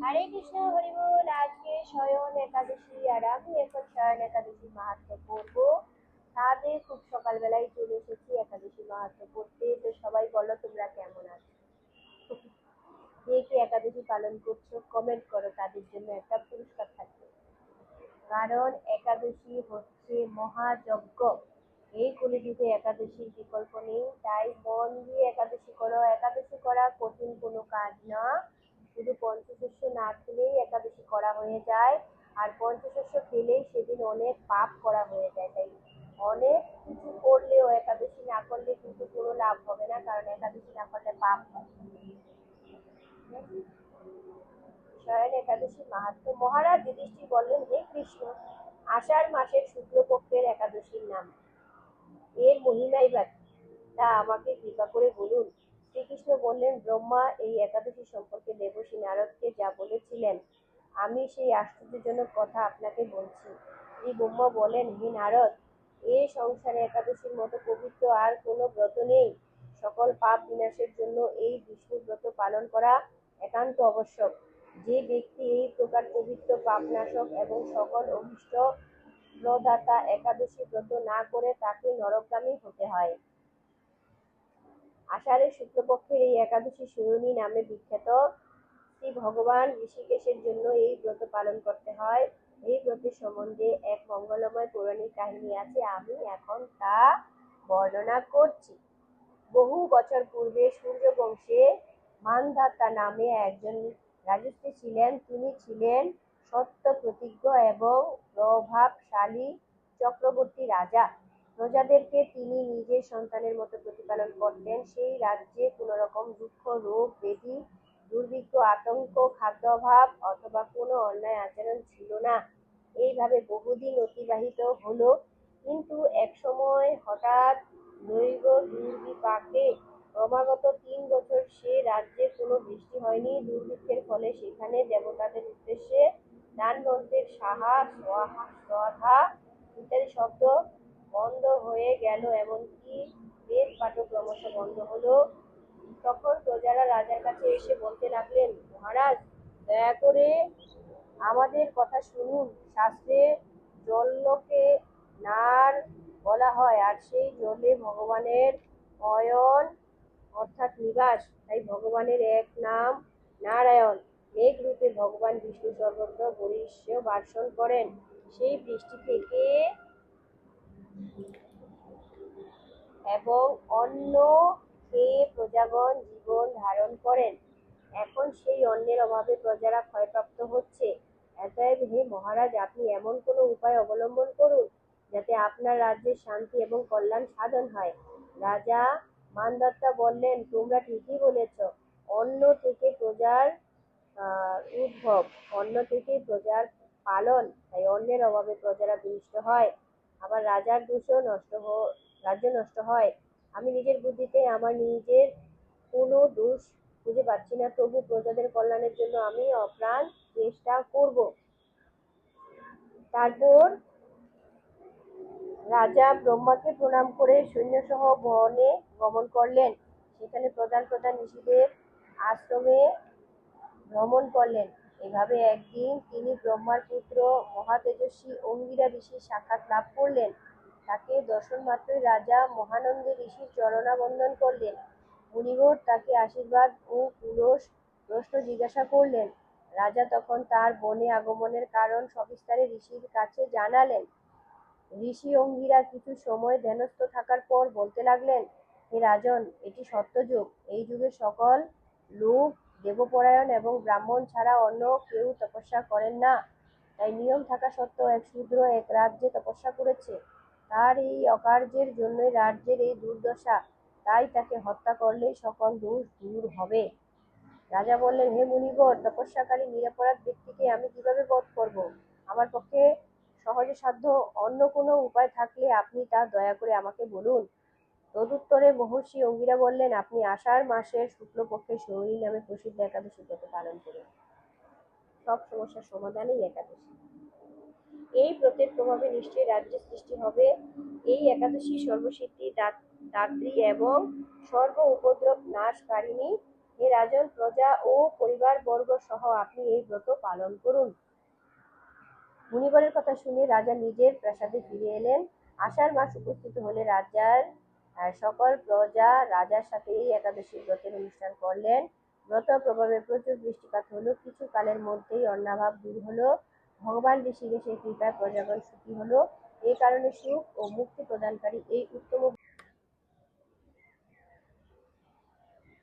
হরে কৃষ্ণ, হরি বল। আজকে শয়ন একাদশী আর আমি এখন শয়ন একাদশী মাহাত্ম্য পড়বো। তাদের খুব সকালবেলায় চলে এসেছি একাদশী মাহাত্ম্য পড়তে। তো সবাই বলো তোমরা কেমন আছো, কে কে একাদশী পালন করছো কমেন্ট করো, তাদের জন্য একটা পুরস্কার থাকবে। কারণ একাদশী হচ্ছে মহাযজ্ঞ। এই কলিযুগে একাদশীর বিকল্প নেই, তাই মন দিয়ে একাদশী করো। একাদশী করা কঠিন কোনো কাজ না, শুধু পঞ্চশস্য না খেলেই একাদশী করা হয়ে যায়। আর পঞ্চশস্য খেলেই সেদিন অনেক পাপ করা হয়ে যায়। তাই অনেক কিছু করলেও একাদশী না করলে কিন্তু কোনো লাভ হবে না, কারণ একাদশী না করলে পাপ হয়। শয়ন একাদশী মাহাত্ম্য। মহারাজ যুধিষ্ঠির বললেন, হে কৃষ্ণ, আষাঢ় মাসের শুক্লপক্ষের একাদশীর নাম, এর মহিমাই বা তা আমাকে কৃপা করে বলুন। শ্রীকৃষ্ণ বললেন, ব্রহ্মা এই একাদশী সম্পর্কে দেবর্ষি নারদকে যা বলেছিলেন, আমি সেই আশ্চর্যজনক কথা আপনাকে বলছি। শ্রী ব্রহ্মা বলেন, হে নারদ, এ সংসারে একাদশীর মতো পবিত্র আর কোনো ব্রত নেই। সকল পাপ বিনাশের জন্য এই বিষ্ণু ব্রত পালন করা একান্ত আবশ্যক। যে ব্যক্তি এই প্রকার পবিত্র পাপনাশক এবং সকল অভিষ্ট প্রদাতা একাদশী ব্রত না করে তাকে নরকগামী হতে হয়। আষাঢ়ের শুক্লপক্ষের এই একাদশী শিরোনী নামে বিখ্যাত। শ্রী ভগবান ঋষিকেশের জন্য এই ব্রত পালন করতে হয়। এই ব্রতের সম্বন্ধে এক মঙ্গলময় পৌরাণিক কাহিনী আছে, আমি এখন তা বর্ণনা করছি। বহু বছর পূর্বে সূর্য বংশে মান্ধাতা নামে একজন রাজর্ষি ছিলেন। তিনি ছিলেন সত্য প্রতিজ্ঞ এবং প্রভাবশালী চক্রবর্তী রাজা। প্রজাদেরকে তিনি নিজের সন্তানের মতো প্রতিপালন করতেন। সেই রাজ্যে কোনো রকম দুঃখ, রোগ, ব্যাধি, দুর্ভিক্ষ, আতঙ্ক, খাদ্য অভাব অথবা কোনো অন্যায় আচরণ ছিল না। এইভাবে বহুদিন অতিবাহিত হলো। কিন্তু এক সময় হঠাৎ দৈব দুর্বিপাকে ক্রমাগত ৩ বছর সে রাজ্যে কোনো বৃষ্টি হয়নি। দুর্ভিক্ষের ফলে সেখানে দেবতাদের উদ্দেশ্যে দান মন্ত্রের সাহা, সোহা, স্বধা ইত্যাদি শব্দ বন্ধ হয়ে গেল, এমনকি বেদ পাঠও ক্রমশ বন্ধ হলো। তখন প্রজারা রাজার কাছে এসে বলতে লাগলেন, মহারাজ, দয়া করে আমাদের কথা শুনুন। শাস্ত্রে জলকে নার বলা হয়, আর সেই জলে ভগবানের অয়ন অর্থাৎ নিবাস। তাই ভগবানের এক নাম নারায়ণ। মেঘ রূপে ভগবান বিষ্ণু সর্বত্র বর্ষণ বর্ষণ করেন। সেই বৃষ্টি থেকে এবং অন্ন খেয়ে প্রজাগণ জীবন ধারণ করেন। এখন সেই অন্নের অভাবে প্রজারা ক্ষয়প্রাপ্ত হচ্ছে। অতএব হে মহারাজ, আপনি এমন কোনো উপায় অবলম্বন করুন যাতে আপনার রাজ্যের শান্তি এবং কল্যাণ সাধন হয়। রাজা মান্ধাতা বললেন, তোমরা ঠিকই বলেছ। অন্ন থেকে প্রজার উদ্ভব, অন্ন থেকে প্রজার পালন, তাই অন্নের অভাবে প্রজারা বিনষ্ট হয়। আবার রাজার দোষও রাজ্য নষ্ট হয়। আমি নিজের বুদ্ধিতে আমার নিজের কোনো দোষ খুঁজে পাচ্ছি না, তবু প্রজাদের কল্যাণের জন্য আমি অপ্রাণ চেষ্টা করব। তারপর রাজা ব্রহ্মাকে প্রণাম করে সৈন্যসহ বনে গমন করলেন। সেখানে প্রধান প্রধান ঋষিদের আশ্রমে ভ্রমণ করলেন। এভাবে একদিন তিনি ব্রহ্মার পুত্র মহাতেজস্বী অঙ্গিরা ঋষির সাক্ষাৎ লাভ করলেন। তাকে দর্শন মাত্রই রাজা মহানন্দে ঋষির চরণাবন্দন করলেন। মুনিবর তাকে আশীর্বাদ ও প্রশ্ন জিজ্ঞাসা করলেন। রাজা তখন তার বনে আগমনের কারণ সবিস্তারে ঋষির কাছে জানালেন। ঋষি অঙ্গিরা কিছু সময় ধ্যানস্থ থাকার পর বলতে লাগলেন, হে রাজন, এটি সত্যযুগ। এই যুগে সকল লোক দেবপরায়ণ এবং ব্রাহ্মণ ছাড়া অন্য কেউ তপস্যা করেন না। তাই নিয়ম থাকা সত্ত্বেও এক শূদ্র এক রাজ্যে তপস্যা করেছে। তার এই অকার্যের জন্যই রাজ্যের এই দুর্দশা। তাই তাকে হত্যা করলেই সকল দোষ দূর হবে। রাজা বললেন, হে মুনিবর, তপস্যাকারী নিরপরাধ ব্যক্তিকে আমি কিভাবে বধ করব? আমার পক্ষে সহজে সাধ্য অন্য কোনো উপায় থাকলে আপনি তা দয়া করে আমাকে বলুন। তদুত্তরে মহর্ষি অঙ্গিরা বললেন, আপনি আষাঢ় মাসের শুক্লপক্ষের সৌরী নামে প্রসিদ্ধ একাদশী ব্রত পালন করুন। সব সমস্যার সমাধান এই একাদশী। এই ব্রতের প্রভাবে নিশ্চয়ই রাজ্যের সৃষ্টি হবে। এই একাদশী সর্বসিদ্ধি দাত্রী এবং সর্ব উপদ্রব নাশকারিণী। হে রাজন, প্রজা ও পরিবারবর্গ সহ আপনি এই ব্রত পালন করুন। মুনিবরের কথা শুনে রাজা নিজের প্রাসাদে ফিরে এলেন। আষাঢ় মাস উপস্থিত হলে রাজার সকল প্রজা রাজার সাথে এই একাদশী ব্রতের অনুষ্ঠান করলেন। ব্রত প্রভাবে প্রচুর বৃষ্টিপাত হলো। কিছু কালের মধ্যেই অন্নাভাব দূর হলো। ভগবান ঋষিকেশের কৃপায় প্রজাগণ সুখী হলো। এই কারণে সুখ ও মুক্তি প্রদানকারী এই উত্তম